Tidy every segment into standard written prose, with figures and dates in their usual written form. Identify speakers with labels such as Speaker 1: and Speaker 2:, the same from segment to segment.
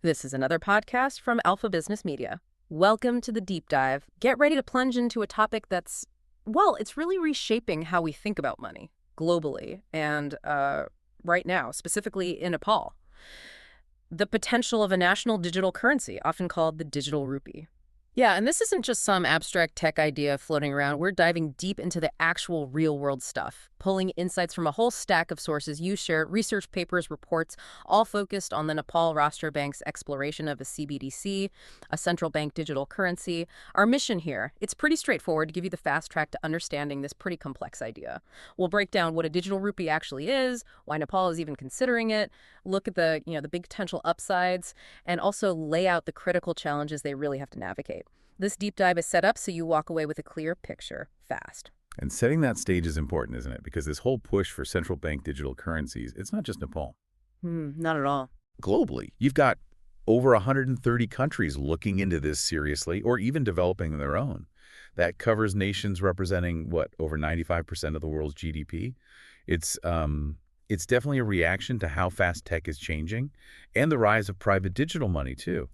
Speaker 1: This is another podcast from Alpha Business Media. Welcome to the deep dive. Get ready to plunge into a topic that's, well, it's really reshaping how we think about money globally and right now, specifically in Nepal. The potential of a national digital currency, often called the digital rupee. Yeah, and this isn't just some abstract tech idea floating around. We're diving deep into the actual real-world stuff, pulling insights from a whole stack of sources you shared, research papers, reports, all focused on the Nepal Rashtra Bank's exploration of a CBDC, a central bank digital currency. Our mission here, it's pretty straightforward to give you the fast track to understanding this pretty complex idea. We'll break down what a digital rupee actually is, why Nepal is even considering it, look at the big potential upsides, and also lay out the critical challenges they really have to navigate. This deep dive is set up so you walk away with a clear picture fast.
Speaker 2: And setting that stage is important, isn't it? Because this whole push for central bank digital currencies, it's not just Nepal.
Speaker 1: Not at all.
Speaker 2: Globally, you've got over 130 countries looking into this seriously or even developing their own. That covers nations representing, over 95% of the world's GDP. It's definitely a reaction to how fast tech is changing and the rise of private digital money, too.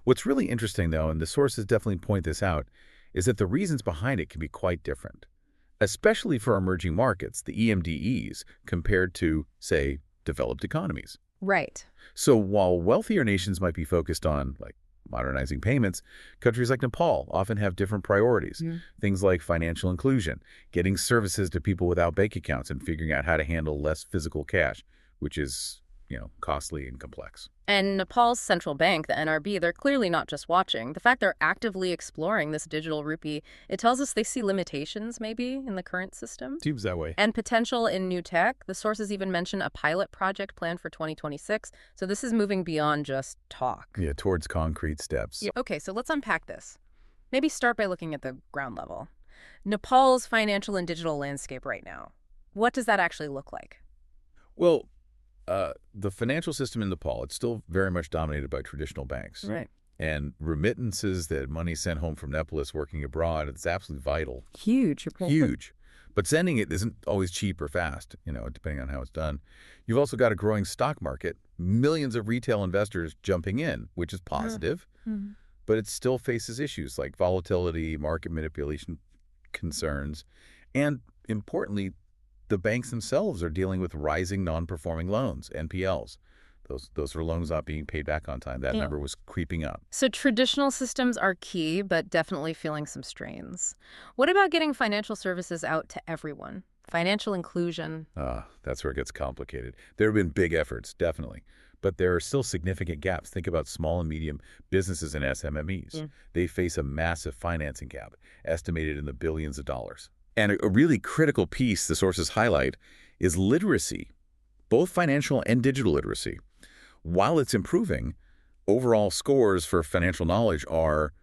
Speaker 2: What's really interesting, though, and the sources definitely point this out, is that the reasons behind it can be quite different, especially for emerging markets, the EMDEs, compared to, say, developed economies.
Speaker 1: Right.
Speaker 2: So while wealthier nations might be focused on, modernizing payments, countries like Nepal often have different priorities. Things like financial inclusion, getting services to people without bank accounts, and figuring out how to handle less physical cash, which is, costly and complex.
Speaker 1: And Nepal's central bank, the NRB, they're clearly not just watching. The fact they're actively exploring this digital rupee, it tells us they see limitations, maybe, in the current system.
Speaker 2: Seems that way.
Speaker 1: And potential in new tech. The sources even mention a pilot project planned for 2026. So this is moving beyond just talk.
Speaker 2: Yeah, towards concrete steps.
Speaker 1: Yeah. Okay, so let's unpack this. Maybe start by looking at the ground level. Nepal's financial and digital landscape right now. What does that actually look like?
Speaker 2: Well, the financial system in Nepal, it's still very much dominated by traditional banks.
Speaker 1: Right.
Speaker 2: And remittances, that money sent home from Nepalese working abroad, it's absolutely vital.
Speaker 1: Huge.
Speaker 2: Huge. But sending it isn't always cheap or fast, depending on how it's done. You've also got a growing stock market, millions of retail investors jumping in, which is positive, but it still faces issues like volatility, market manipulation concerns, and importantly, the banks themselves are dealing with rising non-performing loans, NPLs. Those are loans not being paid back on time. That number was creeping up.
Speaker 1: So traditional systems are key, but definitely feeling some strains. What about getting financial services out to everyone? Financial inclusion?
Speaker 2: That's where it gets complicated. There have been big efforts, definitely. But there are still significant gaps. Think about small and medium businesses and SMMEs. They face a massive financing gap, estimated in the billions of dollars. And a really critical piece the sources highlight is literacy, both financial and digital literacy. While it's improving, overall scores for financial knowledge are,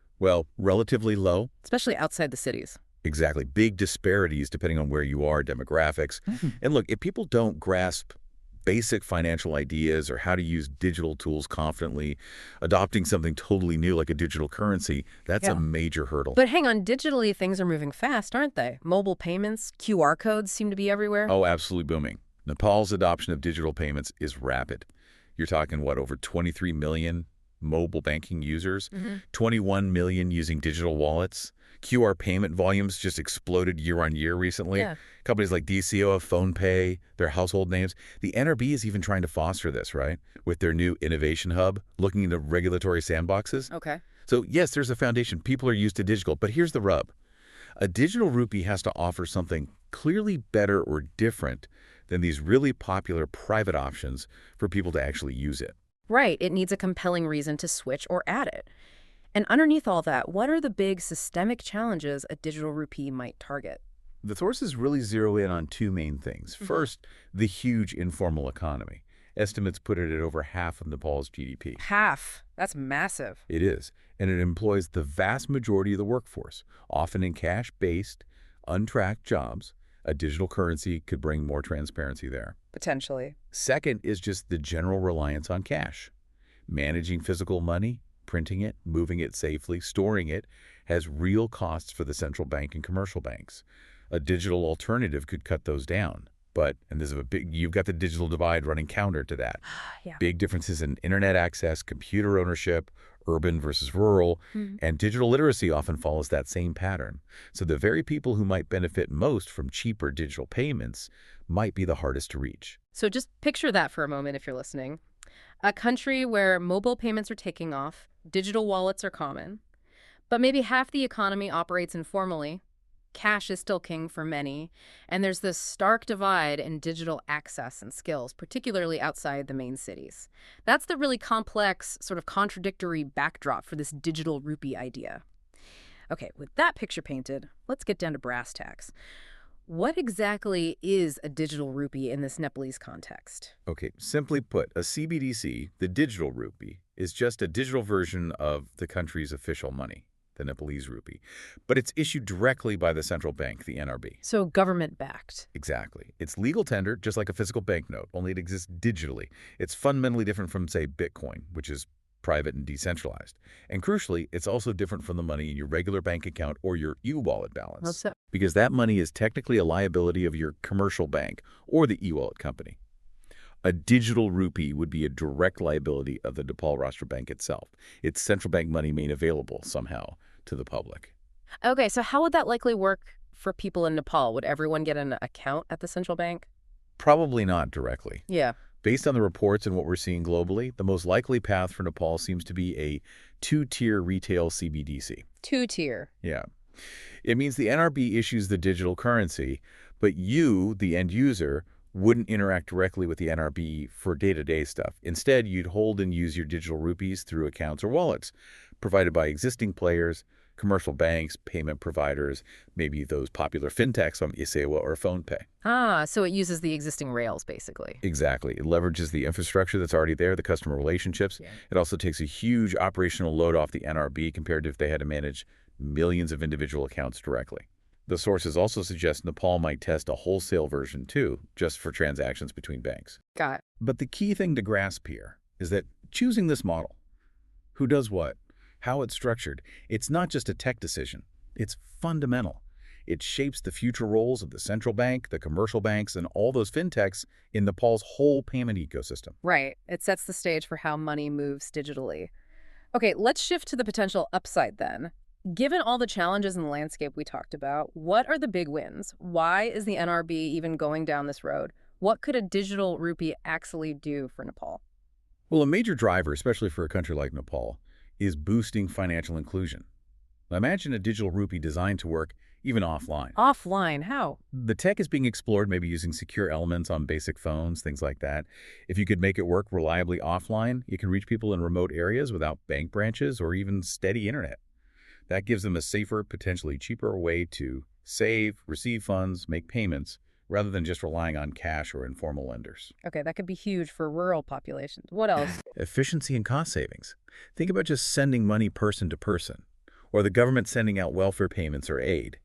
Speaker 2: relatively low.
Speaker 1: Especially outside the cities.
Speaker 2: Exactly. Big disparities depending on where you are, demographics. And look, if people don't grasp basic financial ideas or how to use digital tools confidently, adopting something totally new like a digital currency, that's a major hurdle.
Speaker 1: But hang on, digitally things are moving fast, aren't they? Mobile payments, QR codes seem to be everywhere.
Speaker 2: Oh, absolutely booming. Nepal's adoption of digital payments is rapid. You're talking, over 23 million mobile banking users, 21 million using digital wallets. QR payment volumes just exploded year on year recently. Companies like DCO, PhonePe, their household names. The NRB is even trying to foster this, right? With their new innovation hub, looking into regulatory sandboxes.
Speaker 1: Okay.
Speaker 2: So yes, there's a foundation. People are used to digital, but here's the rub. A digital rupee has to offer something clearly better or different than these really popular private options for people to actually use it.
Speaker 1: Right. It needs a compelling reason to switch or add it. And underneath all that, what are the big systemic challenges a digital rupee might target?
Speaker 2: The sources really zero in on two main things. First, the huge informal economy. Estimates put it at over half of Nepal's GDP.
Speaker 1: Half? That's massive.
Speaker 2: It is. And it employs the vast majority of the workforce, often in cash-based, untracked jobs. A digital currency could bring more transparency there.
Speaker 1: Potentially.
Speaker 2: Second is just the general reliance on cash. Managing physical money, printing it, moving it safely, storing it, has real costs for the central bank and commercial banks. A digital alternative could cut those down. But, and there's a big, you've got the digital divide running counter to that.
Speaker 1: Yeah.
Speaker 2: Big differences in internet access, computer ownership, urban versus rural, and digital literacy often follows that same pattern. So the very people who might benefit most from cheaper digital payments might be the hardest to reach.
Speaker 1: So just picture that for a moment if you're listening. A country where mobile payments are taking off, digital wallets are common, but maybe half the economy operates informally. Cash is still king for many, and there's this stark divide in digital access and skills, particularly outside the main cities. That's the really complex, sort of contradictory backdrop for this digital rupee idea. Okay, with that picture painted, let's get down to brass tacks. What exactly is a digital rupee in this Nepalese context?
Speaker 2: Okay, simply put, a CBDC, the digital rupee, is just a digital version of the country's official money, the Nepalese rupee. But it's issued directly by the central bank, the NRB.
Speaker 1: So government-backed.
Speaker 2: Exactly. It's legal tender, just like a physical banknote, only it exists digitally. It's fundamentally different from, say, Bitcoin, which is private and decentralized. And crucially, it's also different from the money in your regular bank account or your e-wallet balance.
Speaker 1: What's up?
Speaker 2: Because that money is technically a liability of your commercial bank or the e-wallet company. A digital rupee would be a direct liability of the Nepal Rashtra Bank itself. Its central bank money made available somehow to the public.
Speaker 1: Okay, so how would that likely work for people in Nepal? Would everyone get an account at the central bank?
Speaker 2: Probably not directly.
Speaker 1: Yeah.
Speaker 2: Based on the reports and what we're seeing globally, the most likely path for Nepal seems to be a two-tier retail CBDC.
Speaker 1: Two-tier.
Speaker 2: Yeah. It means the NRB issues the digital currency, but you, the end user, wouldn't interact directly with the NRB for day-to-day stuff. Instead, you'd hold and use your digital rupees through accounts or wallets provided by existing players, commercial banks, payment providers, maybe those popular fintechs on Isewa or PhonePe.
Speaker 1: Ah, so it uses the existing rails, basically.
Speaker 2: Exactly. It leverages the infrastructure that's already there, the customer relationships.
Speaker 1: Yeah.
Speaker 2: It also takes a huge operational load off the NRB compared to if they had to manage millions of individual accounts directly. The sources also suggest Nepal might test a wholesale version too, just for transactions between banks.
Speaker 1: Got it.
Speaker 2: But the key thing to grasp here is that choosing this model, who does what, how it's structured, it's not just a tech decision. It's fundamental. It shapes the future roles of the central bank, the commercial banks, and all those fintechs in Nepal's whole payment ecosystem.
Speaker 1: Right. It sets the stage for how money moves digitally. Okay, let's shift to the potential upside then. Given all the challenges in the landscape we talked about, what are the big wins? Why is the NRB even going down this road? What could a digital rupee actually do for Nepal?
Speaker 2: Well, a major driver, especially for a country like Nepal, is boosting financial inclusion. Now, imagine a digital rupee designed to work even offline.
Speaker 1: Offline, how?
Speaker 2: The tech is being explored, maybe using secure elements on basic phones, things like that. If you could make it work reliably offline, you can reach people in remote areas without bank branches or even steady internet. That gives them a safer, potentially cheaper way to save, receive funds, make payments, rather than just relying on cash or informal lenders.
Speaker 1: Okay, that could be huge for rural populations. What else?
Speaker 2: Efficiency and cost savings. Think about just sending money person to person, or the government sending out welfare payments or aid.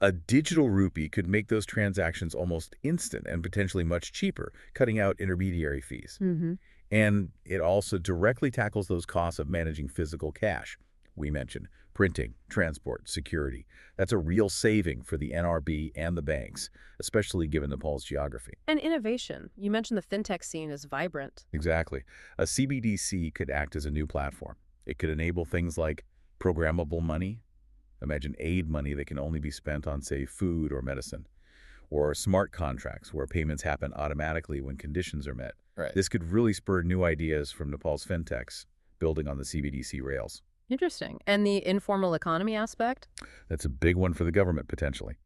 Speaker 2: A digital rupee could make those transactions almost instant and potentially much cheaper, cutting out intermediary fees. And it also directly tackles those costs of managing physical cash. We mentioned printing, transport, security. That's a real saving for the NRB and the banks, especially given Nepal's geography.
Speaker 1: And innovation. You mentioned the fintech scene is vibrant.
Speaker 2: Exactly. A CBDC could act as a new platform. It could enable things like programmable money. Imagine aid money that can only be spent on, say, food or medicine. Or smart contracts where payments happen automatically when conditions are met.
Speaker 1: Right.
Speaker 2: This could really spur new ideas from Nepal's fintechs, building on the CBDC rails.
Speaker 1: Interesting. And the informal economy aspect?
Speaker 2: That's a big one for the government, potentially.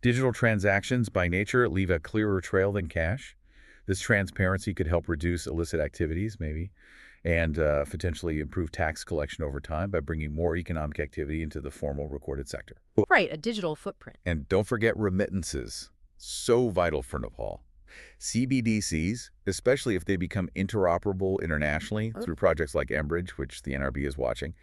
Speaker 2: Digital transactions, by nature, leave a clearer trail than cash. This transparency could help reduce illicit activities, maybe, and potentially improve tax collection over time by bringing more economic activity into the formal recorded sector.
Speaker 1: Right, a digital footprint.
Speaker 2: And don't forget remittances. So vital for Nepal. CBDCs, especially if they become interoperable internationally through projects like Enbridge, which the NRB is watching,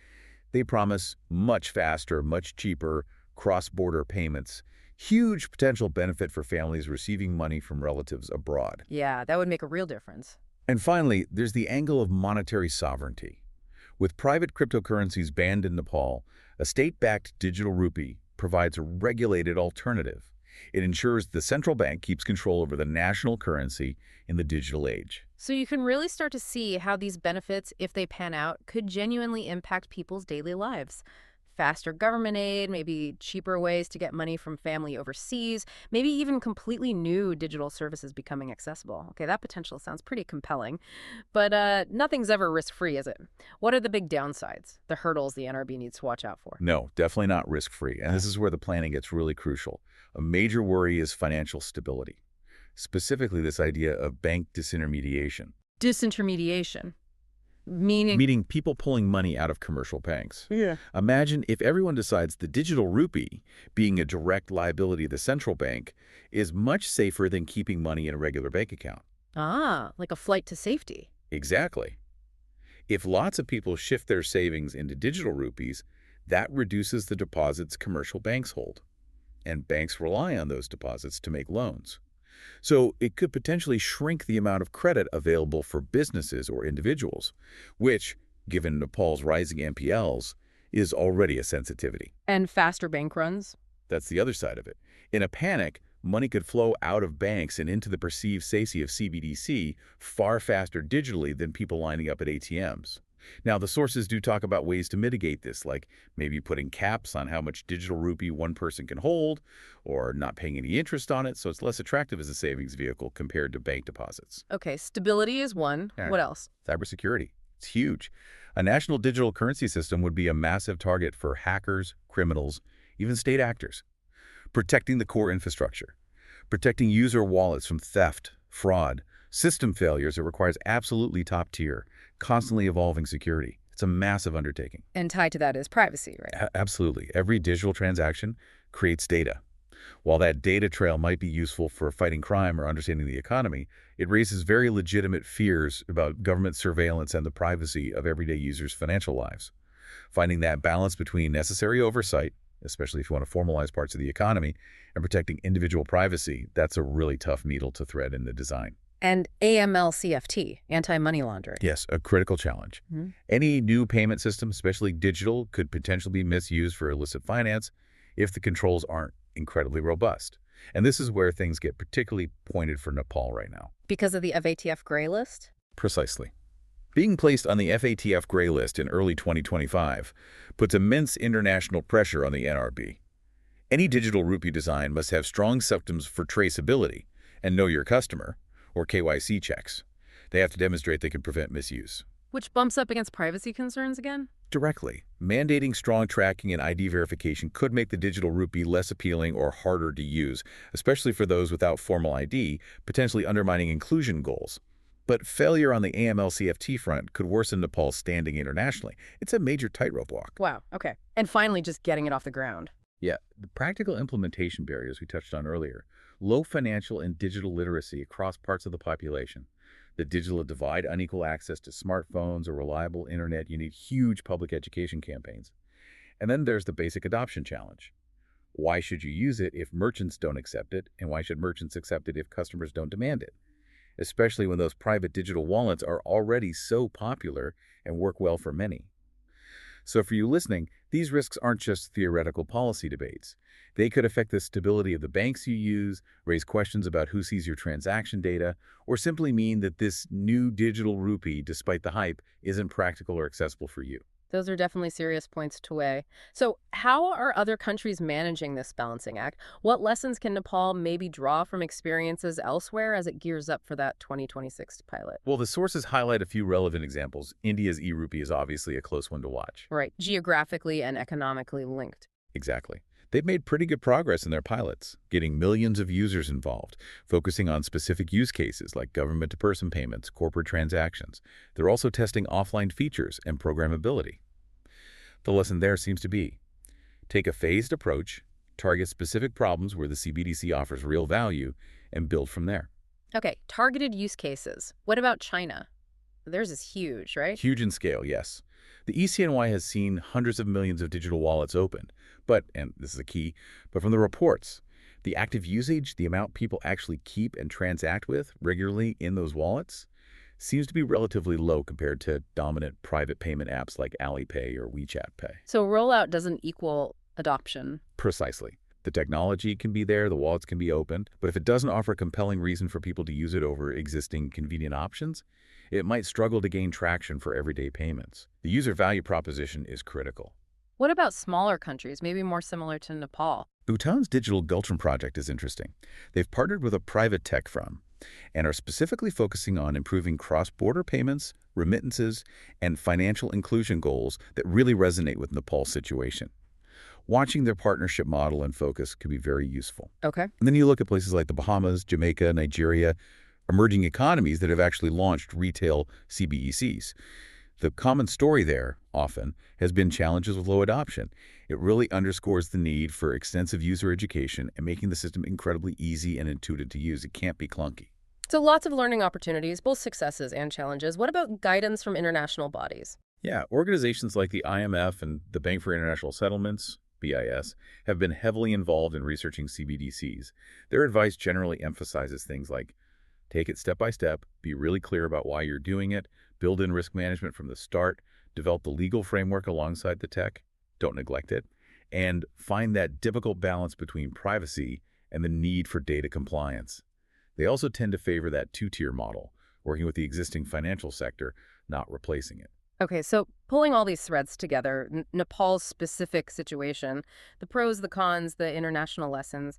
Speaker 2: they promise much faster, much cheaper cross-border payments. Huge potential benefit for families receiving money from relatives abroad.
Speaker 1: Yeah, that would make a real difference.
Speaker 2: And finally, there's the angle of monetary sovereignty. With private cryptocurrencies banned in Nepal, a state-backed digital rupee provides a regulated alternative. It ensures the central bank keeps control over the national currency in the digital age.
Speaker 1: So you can really start to see how these benefits, if they pan out, could genuinely impact people's daily lives. Faster government aid, maybe cheaper ways to get money from family overseas, maybe even completely new digital services becoming accessible. Okay, that potential sounds pretty compelling. But nothing's ever risk-free, is it? What are the big downsides, the hurdles the NRB needs to watch out for?
Speaker 2: No, definitely not risk-free. And this is where the planning gets really crucial. A major worry is financial stability, specifically this idea of bank disintermediation,
Speaker 1: Disintermediation, meaning?
Speaker 2: meaning people pulling money out of commercial banks.
Speaker 1: Yeah.
Speaker 2: Imagine if everyone decides the digital rupee, being a direct liability of the central bank, is much safer than keeping money in a regular bank account.
Speaker 1: Ah, like a flight to safety.
Speaker 2: Exactly. If lots of people shift their savings into digital rupees, that reduces the deposits commercial banks hold. And banks rely on those deposits to make loans. So it could potentially shrink the amount of credit available for businesses or individuals, which, given Nepal's rising NPLs, is already a sensitivity.
Speaker 1: And faster bank runs?
Speaker 2: That's the other side of it. In a panic, money could flow out of banks and into the perceived safety of CBDC far faster digitally than people lining up at ATMs. Now, the sources do talk about ways to mitigate this, like maybe putting caps on how much digital rupee one person can hold, or not paying any interest on it, so it's less attractive as a savings vehicle compared to bank deposits.
Speaker 1: Okay, stability is one.
Speaker 2: Yeah.
Speaker 1: What else?
Speaker 2: Cybersecurity. It's huge. A national digital currency system would be a massive target for hackers, criminals, even state actors. Protecting the core infrastructure. Protecting user wallets from theft, fraud, system failures. It requires absolutely top-tier, constantly evolving security. It's a massive undertaking.
Speaker 1: And tied to that is privacy, right?
Speaker 2: Absolutely. Every digital transaction creates data. While that data trail might be useful for fighting crime or understanding the economy, it raises very legitimate fears about government surveillance and the privacy of everyday users' financial lives. Finding that balance between necessary oversight, especially if you want to formalize parts of the economy, and protecting individual privacy, that's a really tough needle to thread in the design.
Speaker 1: And AML-CFT, anti-money laundering.
Speaker 2: Yes, a critical challenge.
Speaker 1: Mhm.
Speaker 2: Any new payment system, especially digital, could potentially be misused for illicit finance if the controls aren't incredibly robust. And this is where things get particularly pointed for Nepal right now.
Speaker 1: Because of the FATF gray list?
Speaker 2: Precisely. Being placed on the FATF gray list in early 2025 puts immense international pressure on the NRB. Any digital rupee design must have strong systems for traceability and know your customer, or KYC checks. They have to demonstrate they can prevent misuse.
Speaker 1: Which bumps up against privacy concerns again?
Speaker 2: Directly, mandating strong tracking and ID verification could make the digital rupee less appealing or harder to use, especially for those without formal ID, potentially undermining inclusion goals. But failure on the AML-CFT front could worsen Nepal's standing internationally. It's a major tightrope walk.
Speaker 1: Wow, okay. And finally, just getting it off the ground.
Speaker 2: Yeah, the practical implementation barriers we touched on earlier, low financial and digital literacy across parts of the population, the digital divide, unequal access to smartphones or reliable internet, you need huge public education campaigns. And then there's the basic adoption challenge. Why should you use it if merchants don't accept it, and why should merchants accept it if customers don't demand it? Especially when those private digital wallets are already so popular and work well for many. So for you listening, these risks aren't just theoretical policy debates. They could affect the stability of the banks you use, raise questions about who sees your transaction data, or simply mean that this new digital rupee, despite the hype, isn't practical or accessible for you.
Speaker 1: Those are definitely serious points to weigh. So how are other countries managing this balancing act? What lessons can Nepal maybe draw from experiences elsewhere as it gears up for that 2026 pilot?
Speaker 2: Well, the sources highlight a few relevant examples. India's e-rupee is obviously a close one to watch.
Speaker 1: Right, geographically and economically linked.
Speaker 2: Exactly. They've made pretty good progress in their pilots, getting millions of users involved, focusing on specific use cases like government-to-person payments, corporate transactions. They're also testing offline features and programmability. The lesson there seems to be, take a phased approach, target specific problems where the CBDC offers real value, and build from there.
Speaker 1: Okay, targeted use cases. What about China? Theirs is huge, right?
Speaker 2: Huge in scale, yes. The ECNY has seen hundreds of millions of digital wallets opened, but, and this is a key, but from the reports, the active usage, the amount people actually keep and transact with regularly in those wallets, seems to be relatively low compared to dominant private payment apps like Alipay or WeChat Pay.
Speaker 1: So rollout doesn't equal adoption.
Speaker 2: Precisely. The technology can be there, the wallets can be opened, but if it doesn't offer a compelling reason for people to use it over existing convenient options, it might struggle to gain traction for everyday payments. The user value proposition is critical.
Speaker 1: What about smaller countries, maybe more similar to Nepal?
Speaker 2: Bhutan's Digital Gultran project is interesting. They've partnered with a private tech firm and are specifically focusing on improving cross-border payments, remittances, and financial inclusion goals that really resonate with Nepal's situation. Watching their partnership model and focus could be very useful.
Speaker 1: Okay.
Speaker 2: And then you look at places like the Bahamas, Jamaica, Nigeria, emerging economies that have actually launched retail CBDCs. The common story there, often, has been challenges with low adoption. It really underscores the need for extensive user education and making the system incredibly easy and intuitive to use. It can't be clunky.
Speaker 1: So lots of learning opportunities, both successes and challenges. What about guidance from international bodies?
Speaker 2: Yeah, organizations like the IMF and the Bank for International Settlements, BIS, have been heavily involved in researching CBDCs. Their advice generally emphasizes things like take it step by step, be really clear about why you're doing it, build in risk management from the start, develop the legal framework alongside the tech, don't neglect it, and find that difficult balance between privacy and the need for data compliance. They also tend to favor that two-tier model, working with the existing financial sector, not replacing it.
Speaker 1: Okay, so pulling all these threads together, Nepal's specific situation, the pros, the cons, the international lessons,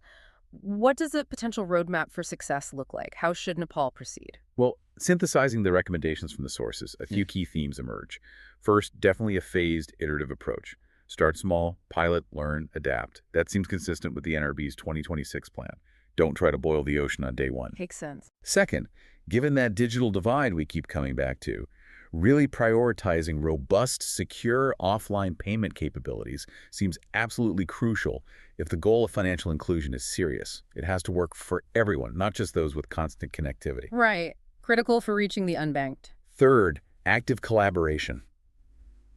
Speaker 1: what does a potential roadmap for success look like? How should Nepal proceed?
Speaker 2: Well, synthesizing the recommendations from the sources, a few key themes emerge. First, definitely a phased, iterative approach. Start small, pilot, learn, adapt. That seems consistent with the NRB's 2026 plan. Don't try to boil the ocean on day one.
Speaker 1: Makes sense.
Speaker 2: Second, given that digital divide we keep coming back to, really prioritizing robust, secure offline payment capabilities seems absolutely crucial if the goal of financial inclusion is serious. It has to work for everyone, not just those with constant connectivity.
Speaker 1: Right. Critical for reaching the unbanked.
Speaker 2: Third, active collaboration.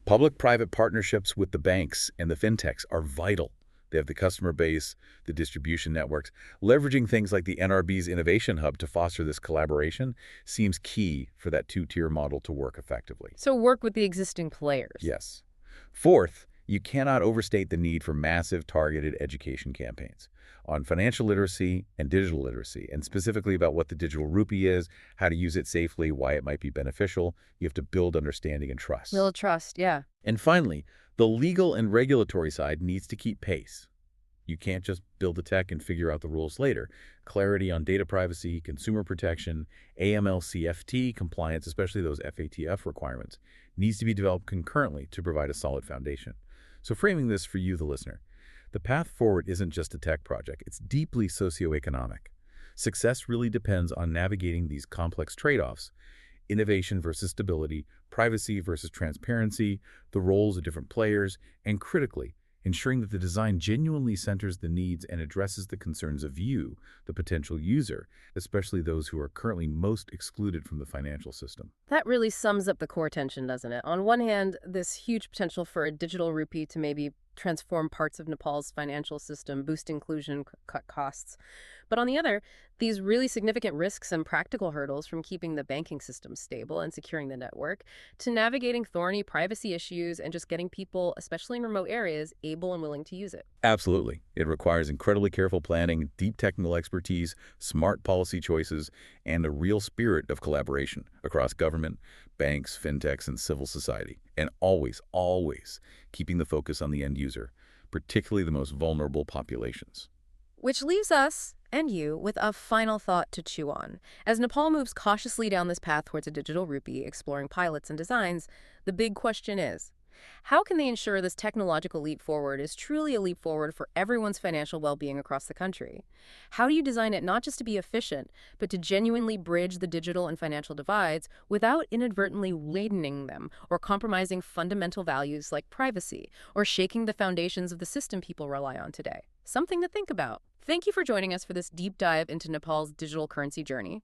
Speaker 2: Public-private partnerships with the banks and the fintechs are vital. They have the customer base, the distribution networks. Leveraging things like the NRB's Innovation Hub to foster this collaboration seems key for that two-tier model to work effectively.
Speaker 1: So work with the existing players.
Speaker 2: Yes. Fourth, you cannot overstate the need for massive targeted education campaigns on financial literacy and digital literacy, and specifically about what the digital rupee is, how to use it safely, why it might be beneficial. You have to build understanding and trust.
Speaker 1: Build trust, yeah.
Speaker 2: And finally, the legal and regulatory side needs to keep pace. You can't just build the tech and figure out the rules later. Clarity on data privacy, consumer protection, AML-CFT compliance, especially those FATF requirements, needs to be developed concurrently to provide a solid foundation. So framing this for you, the listener, the path forward isn't just a tech project. It's deeply socioeconomic. Success really depends on navigating these complex trade-offs: innovation versus stability, privacy versus transparency, the roles of different players, and critically, ensuring that the design genuinely centers the needs and addresses the concerns of you, the potential user, especially those who are currently most excluded from the financial system.
Speaker 1: That really sums up the core tension, doesn't it? On one hand, this huge potential for a digital rupee to maybe transform parts of Nepal's financial system, boost inclusion, cut costs. But on the other, these really significant risks and practical hurdles, from keeping the banking system stable and securing the network to navigating thorny privacy issues and just getting people, especially in remote areas, able and willing to use it.
Speaker 2: Absolutely. It requires incredibly careful planning, deep technical expertise, smart policy choices, and a real spirit of collaboration across government, banks, fintechs, and civil society. And always, always keeping the focus on the end user, particularly the most vulnerable populations.
Speaker 1: Which leaves us and you with a final thought to chew on. As Nepal moves cautiously down this path towards a digital rupee, exploring pilots and designs, the big question is, how can they ensure this technological leap forward is truly a leap forward for everyone's financial well-being across the country? How do you design it not just to be efficient, but to genuinely bridge the digital and financial divides without inadvertently ladening them or compromising fundamental values like privacy or shaking the foundations of the system people rely on today? Something to think about. Thank you for joining us for this deep dive into Nepal's digital currency journey.